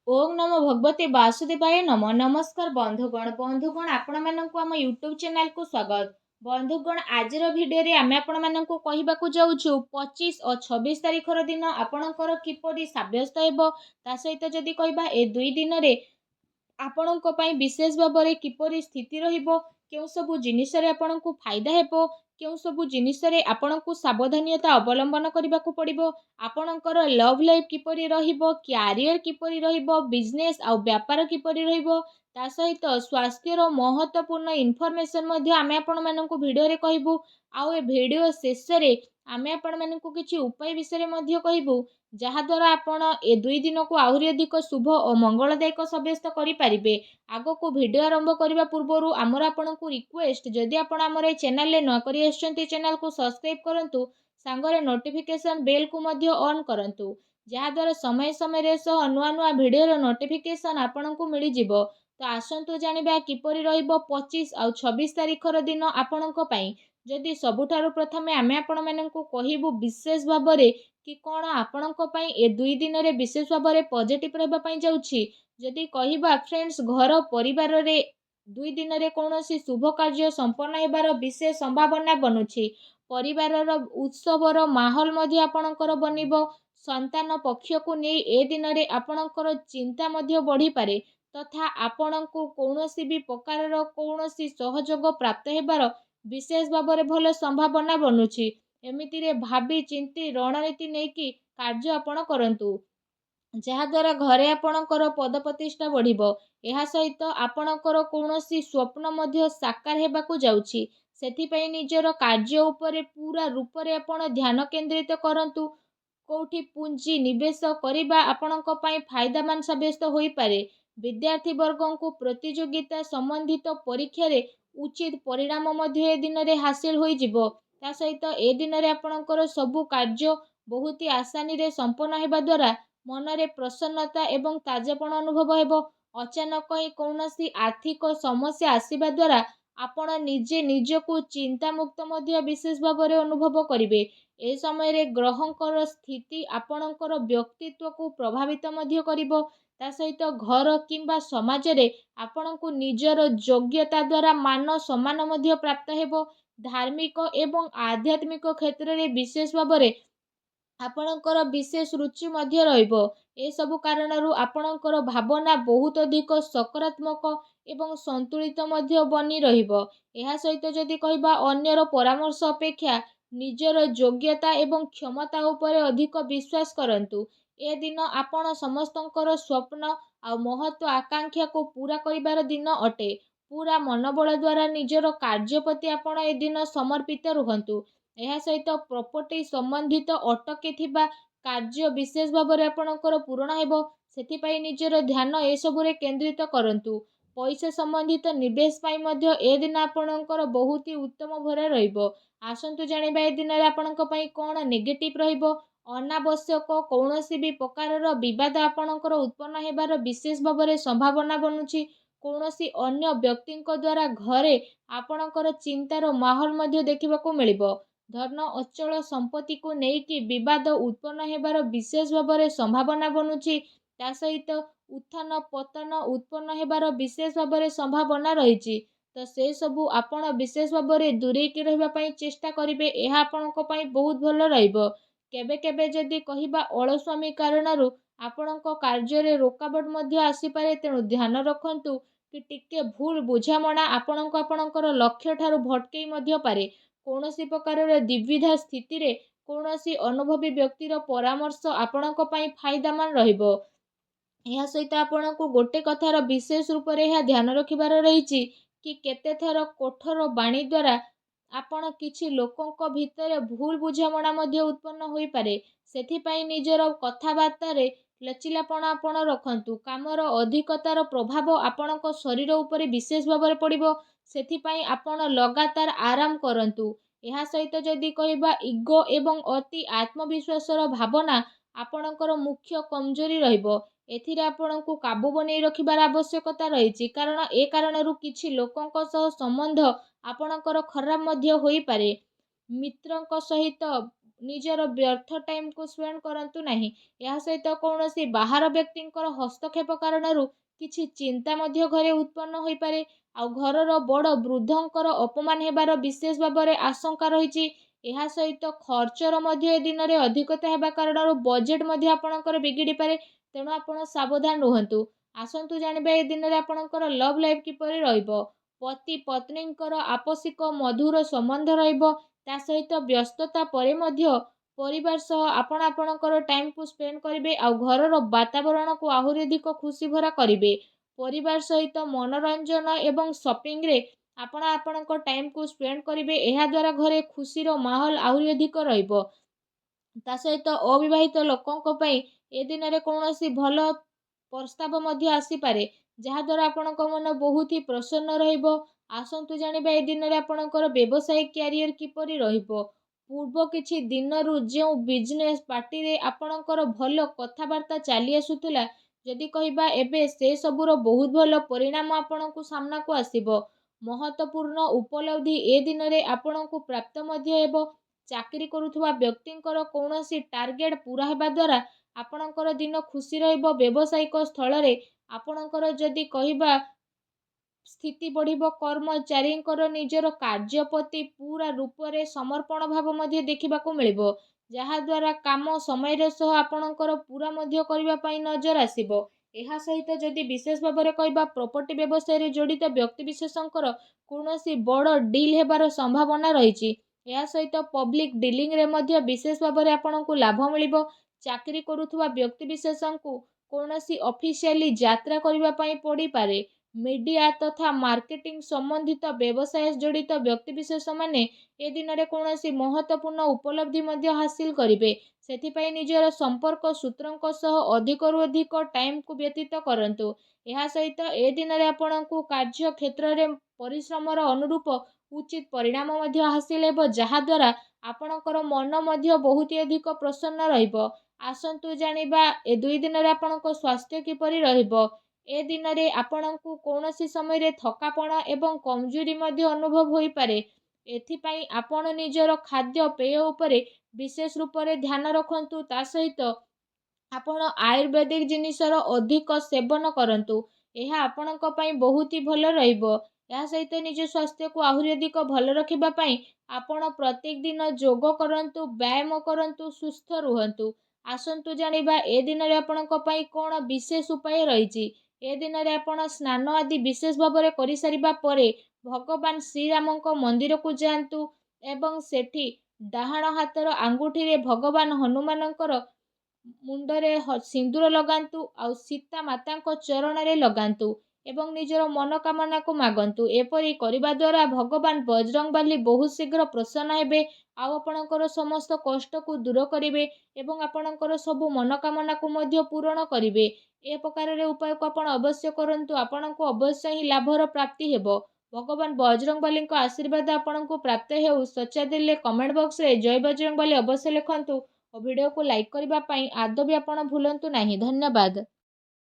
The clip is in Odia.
ओम नमो भगवते वासुदेवाय नमः। नमस्कार बंधुगण आपण मानक आम यूट्यूब चैनल को स्वागत। बंधुगण आज भिडियो आमे आपण मानक कहवाक जाऊँ 25 और 26 तारीखर दिन आपणकर किपरि सब्यस्त हेबो ता सहित जदि कहबा ए दुई दिन रे ଆପଣଙ୍କ ପାଇଁ ବିଶେଷ ଭାବରେ କିପରି ସ୍ଥିତି ରହିବ, କେଉଁ ସବୁ ଜିନିଷରେ ଆପଣଙ୍କୁ ଫାଇଦା ହେବ, କେଉଁ ସବୁ ଜିନିଷରେ ଆପଣଙ୍କୁ ସାବଧାନତା ଅବଲମ୍ବନ କରିବାକୁ ପଡ଼ିବ, ଆପଣଙ୍କର ଲଭ୍ ଲାଇଫ୍ କିପରି ରହିବ, କ୍ୟାରିୟର କିପରି ରହିବ, ବିଜନେସ୍ ଆଉ ବ୍ୟାପାର କିପରି ରହିବ, ତା ସହିତ ସ୍ୱାସ୍ଥ୍ୟର ମହତ୍ତ୍ୱପୂର୍ଣ୍ଣ ଇନଫର୍ମେସନ୍ ମଧ୍ୟ ଆମେ ଆପଣମାନଙ୍କୁ ଭିଡ଼ିଓରେ କହିବୁ। ଆଉ ଏ ଭିଡ଼ିଓ ଶେଷରେ ଆମେ ଆପଣମାନଙ୍କୁ କିଛି ଉପାୟ ବିଷୟରେ ମଧ୍ୟ କହିବୁ, ଯାହାଦ୍ୱାରା ଆପଣ ଏ ଦୁଇ ଦିନକୁ ଆହୁରି ଅଧିକ ଶୁଭ ଓ ମଙ୍ଗଳଦାୟକ ସାବ୍ୟସ୍ତ କରିପାରିବେ। ଆଗକୁ ଭିଡ଼ିଓ ଆରମ୍ଭ କରିବା ପୂର୍ବରୁ ଆମର ଆପଣଙ୍କୁ ରିକ୍ୱେଷ୍ଟ, ଯଦି ଆପଣ ଆମର ଏ ଚ୍ୟାନେଲରେ ନୂଆ କରି ଆସିଛନ୍ତି ଚ୍ୟାନେଲକୁ ସବସ୍କ୍ରାଇବ୍ କରନ୍ତୁ, ସାଙ୍ଗରେ ନୋଟିଫିକେସନ୍ ବେଲ୍କୁ ମଧ୍ୟ ଅନ୍ କରନ୍ତୁ, ଯାହାଦ୍ୱାରା ସମୟ ସମୟରେ ସହ ନୂଆ ନୂଆ ଭିଡ଼ିଓର ନୋଟିଫିକେସନ୍ ଆପଣଙ୍କୁ ମିଳିଯିବ। ତ ଆସନ୍ତୁ ଜାଣିବା କିପରି ରହିବ 25 ଆଉ 26 ତାରିଖର ଦିନ ଆପଣଙ୍କ ପାଇଁ। ଯଦି ସବୁଠାରୁ ପ୍ରଥମେ ଆମେ ଆପଣମାନଙ୍କୁ କହିବୁ ବିଶେଷ ଭାବରେ କି କ'ଣ ଆପଣଙ୍କ ପାଇଁ ଏ ଦୁଇ ଦିନରେ ବିଶେଷ ଭାବରେ ପଜିଟିଭ୍ ରହିବା ପାଇଁ ଯାଉଛି। ଯଦି କହିବା ଫ୍ରେଣ୍ଡସ୍, ଘର ପରିବାରରେ ଦୁଇ ଦିନରେ କୌଣସି ଶୁଭ କାର୍ଯ୍ୟ ସମ୍ପନ୍ନ ହେବାର ବିଶେଷ ସମ୍ଭାବନା ବନୁଛି। ପରିବାରର ଉତ୍ସବର ମାହୋଲ ମଧ୍ୟ ଆପଣଙ୍କର ବନିବ। ସନ୍ତାନ ପକ୍ଷକୁ ନେଇ ଏ ଦିନରେ ଆପଣଙ୍କର ଚିନ୍ତା ମଧ୍ୟ ବଢ଼ିପାରେ ତଥା ଆପଣଙ୍କୁ କୌଣସି ବି ପ୍ରକାରର କୌଣସି ସହଯୋଗ ପ୍ରାପ୍ତ ହେବାର ବିଶେଷ ଭାବରେ ଭଲ ସମ୍ଭାବନା ବନୁଛି। ଏମିତିରେ ଭାବି ଚିନ୍ତି ରଣନୀତି ନେଇକି କାର୍ଯ୍ୟ ଆପଣ କରନ୍ତୁ, ଯାହାଦ୍ୱାରା ଘରେ ଆପଣଙ୍କର ପଦପ୍ରତିଷ୍ଠା ବଢ଼ିବ। ଏହା ସହିତ ଆପଣଙ୍କର କୌଣସି ସ୍ୱପ୍ନ ମଧ୍ୟ ସାକାର ହେବାକୁ ଯାଉଛି। ସେଥିପାଇଁ ନିଜର କାର୍ଯ୍ୟ ଉପରେ ପୁରା ରୂପରେ ଆପଣ ଧ୍ୟାନ କେନ୍ଦ୍ରିତ କରନ୍ତୁ। କୋଉଠି ପୁଞ୍ଜି ନିବେଶ କରିବା ଆପଣଙ୍କ ପାଇଁ ଫାଇଦାମାନ ସାବ୍ୟସ୍ତ ହୋଇପାରେ। ବିଦ୍ୟାର୍ଥୀ ବର୍ଗଙ୍କୁ ପ୍ରତିଯୋଗିତା ସମ୍ବନ୍ଧିତ ପରୀକ୍ଷାରେ ଉଚିତ ପରିଣାମ ମଧ୍ୟ ଏ ଦିନରେ ହାସିଲ ହୋଇଯିବ। ତା ସହିତ ଏ ଦିନରେ ଆପଣଙ୍କର ସବୁ କାର୍ଯ୍ୟ ବହୁତ ଆସାନୀରେ ସମ୍ପନ୍ନ ହେବା ଦ୍ୱାରା ମନରେ ପ୍ରସନ୍ନତା ଏବଂ ତାଜାପଣ ଅନୁଭବ ହେବ। ଅଚାନକ ହିଁ କୌଣସି ଆର୍ଥିକ ସମସ୍ୟା ଆସିବା ଦ୍ୱାରା ଆପଣ ନିଜେ ନିଜକୁ ଚିନ୍ତାମୁକ୍ତ ମଧ୍ୟ ବିଶେଷ ଭାବରେ ଅନୁଭବ କରିବେ। ଏ ସମୟରେ ଗ୍ରହଙ୍କର ସ୍ଥିତି ଆପଣଙ୍କର ବ୍ୟକ୍ତିତ୍ୱକୁ ପ୍ରଭାବିତ ମଧ୍ୟ କରିବ। ତା ସହିତ ଘର କିମ୍ବା ସମାଜରେ ଆପଣଙ୍କୁ ନିଜର ଯୋଗ୍ୟତା ଦ୍ୱାରା ମାନ ସମ୍ମାନ ମଧ୍ୟ ପ୍ରାପ୍ତ ହେବ। ଧାର୍ମିକ ଏବଂ ଆଧ୍ୟାତ୍ମିକ କ୍ଷେତ୍ରରେ ବିଶେଷ ଭାବରେ ଆପଣଙ୍କର ବିଶେଷ ରୁଚି ମଧ୍ୟ ରହିବ। ଏସବୁ କାରଣରୁ ଆପଣଙ୍କର ଭାବନା ବହୁତ ଅଧିକ ସକାରାତ୍ମକ ଏବଂ ସନ୍ତୁଳିତ ମଧ୍ୟ ବନି ରହିବ। ଏହା ସହିତ ଯଦି କହିବା ଅନ୍ୟର ପରାମର୍ଶ ଅପେକ୍ଷା ନିଜର ଯୋଗ୍ୟତା ଏବଂ କ୍ଷମତା ଉପରେ ଅଧିକ ବିଶ୍ୱାସ କରନ୍ତୁ। ଏ ଦିନ ଆପଣ ସମସ୍ତଙ୍କର ସ୍ୱପ୍ନ ଆଉ ମହତ୍ତ୍ୱ ଆକାଂକ୍ଷାକୁ ପୂରା କରିବାର ଦିନ ଅଟେ। ପୁରା ମନୋବଳ ଦ୍ୱାରା ନିଜର କାର୍ଯ୍ୟ ପ୍ରତି ଆପଣ ଏ ଦିନ ସମର୍ପିତ ରୁହନ୍ତୁ। ଏହା ସହିତ ପ୍ରପର୍ଟି ସମ୍ବନ୍ଧିତ ଅଟକି ଥିବା କାର୍ଯ୍ୟ ବିଶେଷ ଭାବରେ ଆପଣଙ୍କର ପୂରଣ ହେବ। ସେଥିପାଇଁ ନିଜର ଧ୍ୟାନ ଏସବୁରେ କେନ୍ଦ୍ରିତ କରନ୍ତୁ। ପଇସା ସମ୍ବନ୍ଧିତ ନିବେଶ ପାଇଁ ମଧ୍ୟ ଏ ଦିନ ଆପଣଙ୍କର ବହୁତ ଉତ୍ତମ ଭରା ରହିବ। ଆସନ୍ତୁ ଜାଣିବା ଏ ଦିନରେ ଆପଣଙ୍କ ପାଇଁ କ'ଣ ନେଗେଟିଭ୍ ରହିବ। ଅନାବଶ୍ୟକ କୌଣସି ବି ପ୍ରକାରର ବିବାଦ ଆପଣଙ୍କର ଉତ୍ପନ୍ନ ହେବାର ବିଶେଷ ଭାବରେ ସମ୍ଭାବନା ବନୁଛି। କୌଣସି ଅନ୍ୟ ବ୍ୟକ୍ତିଙ୍କ ଦ୍ୱାରା ଘରେ ଆପଣଙ୍କର ଚିନ୍ତାର ମାହୋଲ ମଧ୍ୟ ଦେଖିବାକୁ ମିଳିବ। ଧନ ଅଚଳ ସମ୍ପତ୍ତିକୁ ନେଇକି ବିବାଦ ଉତ୍ପନ୍ନ ହେବାର ବିଶେଷ ଭାବରେ ସମ୍ଭାବନା ବନୁଛି। ତା ସହିତ ଉତ୍ଥାନ ପତନ ଉତ୍ପନ୍ନ ହେବାର ବିଶେଷ ଭାବରେ ସମ୍ଭାବନା ରହିଛି। ତ ସେ ସବୁ ଆପଣ ବିଶେଷ ଭାବରେ ଦୂରେଇକି ରହିବା ପାଇଁ ଚେଷ୍ଟା କରିବେ। ଏହା ଆପଣଙ୍କ ପାଇଁ ବହୁତ ଭଲ ରହିବ। କେବେ କେବେ ଯଦି କହିବା ଅଳସ୍ୱାମୀ କାରଣରୁ ଆପଣଙ୍କ କାର୍ଯ୍ୟରେ ରୋକାବଟ ମଧ୍ୟ ଆସିପାରେ, ତେଣୁ ଧ୍ୟାନ ରଖନ୍ତୁ କି ଟିକେ ଭୁଲ ବୁଝାମଣା ଆପଣଙ୍କର ଲକ୍ଷ୍ୟ ଠାରୁ ଭଟକେଇ ମଧ୍ୟ ପାରେ। କୌଣସି ପ୍ରକାରର ଦ୍ୱିବିଧା ସ୍ଥିତିରେ କୌଣସି ଅନୁଭବୀ ବ୍ୟକ୍ତିର ପରାମର୍ଶ ଆପଣଙ୍କ ପାଇଁ ଫାଇଦାମାନ ରହିବ। ଏହା ସହିତ ଆପଣଙ୍କୁ ଗୋଟେ କଥାର ବିଶେଷ ରୂପରେ ଏହା ଧ୍ୟାନ ରଖିବାର ରହିଛି କି କେତେଥର କଠୋର ବାଣୀ ଦ୍ୱାରା ଆପଣ କିଛି ଲୋକଙ୍କ ଭିତରେ ଭୁଲ ବୁଝାମଣା ମଧ୍ୟ ଉତ୍ପନ୍ନ ହୋଇପାରେ। ସେଥିପାଇଁ ନିଜର କଥାବାର୍ତ୍ତାରେ ଲଚିଲାପଣ ଆପଣ ରଖନ୍ତୁ। କାମର ଅଧିକତାର ପ୍ରଭାବ ଆପଣଙ୍କ ଶରୀର ଉପରେ ବିଶେଷ ଭାବରେ ପଡ଼ିବ। ସେଥିପାଇଁ ଆପଣ ଲଗାତାର ଆରାମ କରନ୍ତୁ। ଏହା ସହିତ ଯଦି କହିବା ଇଗୋ ଏବଂ ଅତି ଆତ୍ମବିଶ୍ୱାସର ଭାବନା ଆପଣଙ୍କର ମୁଖ୍ୟ କମଜୋରି ରହିବ। ଏଥିରେ ଆପଣଙ୍କୁ କାବୁ ବନେଇ ରଖିବାର ଆବଶ୍ୟକତା ରହିଛି, କାରଣ ଏ କାରଣରୁ କିଛି ଲୋକଙ୍କ ସହ ସମ୍ବନ୍ଧ ଆପଣଙ୍କର ଖରାପ ମଧ୍ୟ ହୋଇପାରେ। ମିତ୍ରଙ୍କ ସହିତ ନିଜର ବ୍ୟର୍ଥ ଟାଇମ୍କୁ ସ୍ପେଣ୍ଡ କରନ୍ତୁ ନାହିଁ। ଏହା ସହିତ କୌଣସି ବାହାର ବ୍ୟକ୍ତିଙ୍କର ହସ୍ତକ୍ଷେପ କାରଣରୁ କିଛି ଚିନ୍ତା ମଧ୍ୟ ଘରେ ଉତ୍ପନ୍ନ ହୋଇପାରେ। ଆଉ ଘରର ବଡ଼ ବୃଦ୍ଧଙ୍କର ଅପମାନ ହେବାର ବିଶେଷ ଭାବରେ ଆଶଙ୍କା ରହିଛି। ଏହା ସହିତ ଖର୍ଚ୍ଚର ମଧ୍ୟ ଏ ଦିନରେ ଅଧିକତା ହେବା କାରଣରୁ ବଜେଟ୍ ମଧ୍ୟ ଆପଣଙ୍କର ବିଗିଡ଼ିପାରେ। ତେଣୁ ଆପଣ ସାବଧାନ ରୁହନ୍ତୁ। ଆସନ୍ତୁ ଜାଣିବା ଏ ଦିନରେ ଆପଣଙ୍କର ଲଭ୍ ଲାଇଫ୍ କିପରି ରହିବ। ପତି ପତ୍ନୀଙ୍କର ଆପୋଷିକ ମଧୁର ସମ୍ବନ୍ଧ ରହିବ। ତା ସହିତ ବ୍ୟସ୍ତତା ପରେ ମଧ୍ୟ ପରିବାର ସହ ଆପଣ ଆପଣଙ୍କର ଟାଇମ୍କୁ ସ୍ପେଣ୍ଡ କରିବେ। ଆଉ ଘରର ବାତାବରଣକୁ ଆହୁରି ଅଧିକ ଖୁସି ଭରା କରିବେ। ପରିବାର ସହିତ ମନୋରଞ୍ଜନ ଏବଂ ସପିଂରେ ଆପଣ ଆପଣଙ୍କ ଟାଇମ୍କୁ ସ୍ପେଣ୍ଡ କରିବେ। ଏହାଦ୍ୱାରା ଘରେ ଖୁସିର ମାହୋଲ ଆହୁରି ଅଧିକ ରହିବ। ତା ସହିତ ଅବିବାହିତ ଲୋକଙ୍କ ପାଇଁ ଏ ଦିନରେ କୌଣସି ଭଲ ପ୍ରସ୍ତାବ ମଧ୍ୟ ଆସିପାରେ, ଯାହାଦ୍ୱାରା ଆପଣଙ୍କ ମନ ବହୁତ ହି ପ୍ରସନ୍ନ ରହିବ। ଆସନ୍ତୁ ଜାଣିବା ଏ ଦିନରେ ଆପଣଙ୍କର ବ୍ୟବସାୟିକ କ୍ୟାରିୟର କିପରି ରହିବ। ପୂର୍ବ କିଛି ଦିନରୁ ଯେଉଁ ବିଜନେସ୍ ପାର୍ଟିରେ ଆପଣଙ୍କର ଭଲ କଥାବାର୍ତ୍ତା ଚାଲି ଆସୁଥିଲା, ଯଦି କହିବା ଏବେ ସେ ସବୁର ବହୁତ ଭଲ ପରିଣାମ ଆପଣଙ୍କୁ ସାମ୍ନାକୁ ଆସିବ। ମହତ୍ତ୍ୱପୂର୍ଣ୍ଣ ଉପଲବ୍ଧି ଏ ଦିନରେ ଆପଣଙ୍କୁ ପ୍ରାପ୍ତ ମଧ୍ୟ ହେବ। ଚାକିରି କରୁଥିବା ବ୍ୟକ୍ତିଙ୍କର କୌଣସି ଟାର୍ଗେଟ ପୂରା ହେବା ଦ୍ୱାରା ଆପଣଙ୍କର ଦିନ ଖୁସି ରହିବ। ବ୍ୟବସାୟିକ ସ୍ଥଳରେ ଆପଣଙ୍କର ଯଦି କହିବା ସ୍ଥିତି ବଢ଼ିବ। କର୍ମଚାରୀଙ୍କର ନିଜର କାର୍ଯ୍ୟ ପ୍ରତି ପୁରା ରୂପରେ ସମର୍ପଣ ଭାବ ମଧ୍ୟ ଦେଖିବାକୁ ମିଳିବ, ଯାହାଦ୍ୱାରା କାମ ସମୟରେ ସହ ଆପଣଙ୍କର ପୁରା ମଧ୍ୟ କରିବା ପାଇଁ ନଜର ଆସିବ। ଏହା ସହିତ ଯଦି ବିଶେଷ ଭାବରେ କହିବା ପ୍ରପର୍ଟି ବ୍ୟବସାୟରେ ଜଡ଼ିତ ବ୍ୟକ୍ତିବିଶେଷଙ୍କର କୌଣସି ବଡ଼ ଡିଲ୍ ହେବାର ସମ୍ଭାବନା ରହିଛି। ଏହା ସହିତ ପବ୍ଲିକ୍ ଡିଲିଂରେ ମଧ୍ୟ ବିଶେଷ ଭାବରେ ଆପଣଙ୍କୁ ଲାଭ ମିଳିବ। ଚାକିରି କରୁଥିବା ବ୍ୟକ୍ତିବିଶେଷଙ୍କୁ କୌଣସି ଅଫିସିଆଲି ଯାତ୍ରା କରିବା ପାଇଁ ପଡ଼ିପାରେ। ମିଡ଼ିଆ ତଥା ମାର୍କେଟିଂ ସମ୍ବନ୍ଧିତ ବ୍ୟବସାୟ ଜଡ଼ିତ ବ୍ୟକ୍ତିବିଶେଷମାନେ ଏ ଦିନରେ କୌଣସି ମହତ୍ତ୍ୱପୂର୍ଣ୍ଣ ଉପଲବ୍ଧି ମଧ୍ୟ ହାସିଲ କରିବେ। ସେଥିପାଇଁ ନିଜର ସମ୍ପର୍କ ସୂତ୍ରଙ୍କ ସହ ଅଧିକରୁ ଅଧିକ ଟାଇମ୍କୁ ବ୍ୟତୀତ କରନ୍ତୁ। ଏହା ସହିତ ଏ ଦିନରେ ଆପଣଙ୍କୁ କାର୍ଯ୍ୟକ୍ଷେତ୍ରରେ ପରିଶ୍ରମର ଅନୁରୂପ ଉଚିତ ପରିଣାମ ମଧ୍ୟ ହାସିଲ ହେବ, ଯାହାଦ୍ୱାରା ଆପଣଙ୍କର ମନ ମଧ୍ୟ ବହୁତ ଅଧିକ ପ୍ରସନ୍ନ ରହିବ। ଆସନ୍ତୁ ଜାଣିବା ଏ 2 ଦିନରେ ଆପଣଙ୍କ ସ୍ୱାସ୍ଥ୍ୟ କିପରି ରହିବ। ଏ ଦିନରେ ଆପଣଙ୍କୁ କୌଣସି ସମୟରେ ଥକାପଣ ଏବଂ କମଜୋରି ମଧ୍ୟ ଅନୁଭବ ହୋଇପାରେ। ଏଥିପାଇଁ ଆପଣ ନିଜର ଖାଦ୍ୟପେୟ ଉପରେ ବିଶେଷ ରୂପରେ ଧ୍ୟାନ ରଖନ୍ତୁ। ତା ସହିତ ଆପଣ ଆୟୁର୍ବେଦିକ ଜିନିଷର ଅଧିକ ସେବନ କରନ୍ତୁ। ଏହା ଆପଣଙ୍କ ପାଇଁ ବହୁତ ହି ଭଲ ରହିବ। ଏହା ସହିତ ନିଜ ସ୍ୱାସ୍ଥ୍ୟକୁ ଆହୁରି ଅଧିକ ଭଲ ରଖିବା ପାଇଁ ଆପଣ ପ୍ରତ୍ୟେକ ଦିନ ଯୋଗ କରନ୍ତୁ, ବ୍ୟାୟାମ କରନ୍ତୁ, ସୁସ୍ଥ ରୁହନ୍ତୁ। ଆସନ୍ତୁ ଜାଣିବା ଏ ଦିନରେ ଆପଣଙ୍କ ପାଇଁ କ'ଣ ବିଶେଷ ଉପାୟ ରହିଛି। ଏ ଦିନରେ ଆପଣ ସ୍ନାନ ଆଦି ବିଶେଷ ଭାବରେ କରିସାରିବା ପରେ ଭଗବାନ ଶ୍ରୀରାମଙ୍କ ମନ୍ଦିରକୁ ଯାଆନ୍ତୁ ଏବଂ ସେଠି ଡାହାଣ ହାତର ଆଙ୍ଗୁଠିରେ ଭଗବାନ ହନୁମାନଙ୍କର ମୁଣ୍ଡରେ ସିନ୍ଦୁର ଲଗାନ୍ତୁ। ଆଉ ସୀତା ମାତାଙ୍କ ଚରଣରେ ଲଗାନ୍ତୁ ଏବଂ ନିଜର ମନୋକାମନାକୁ ମାଗନ୍ତୁ। ଏପରି କରିବା ଦ୍ୱାରା ଭଗବାନ ବଜରଙ୍ଗବାଲି ବହୁତ ଶୀଘ୍ର ପ୍ରସନ୍ନ ହେବେ। ଆଉ ଆପଣଙ୍କର ସମସ୍ତ କଷ୍ଟକୁ ଦୂର କରିବେ ଏବଂ ଆପଣଙ୍କର ସବୁ ମନୋକାମନାକୁ ମଧ୍ୟ ପୂରଣ କରିବେ। ଏ ପ୍ରକାରରେ ଉପାୟକୁ ଆପଣ ଅବଶ୍ୟ କରନ୍ତୁ। ଆପଣଙ୍କୁ ଅବଶ୍ୟ ହିଁ ଲାଭର ପ୍ରାପ୍ତି ହେବ। ଭଗବାନ ବଜରଙ୍ଗବାଲିଙ୍କ ଆଶୀର୍ବାଦ ଆପଣଙ୍କୁ ପ୍ରାପ୍ତ ହେଉ। ସଚ୍ଚା ଦିଲରେ କମେଣ୍ଟ ବକ୍ସରେ ଜୟ ବଜରଙ୍ଗବାଲି ଅବଶ୍ୟ ଲେଖନ୍ତୁ ଓ ଭିଡ଼ିଓକୁ ଲାଇକ୍ କରିବା ପାଇଁ ଆଦୌ ବି ଆପଣ ଭୁଲନ୍ତୁ ନାହିଁ। ଧନ୍ୟବାଦ।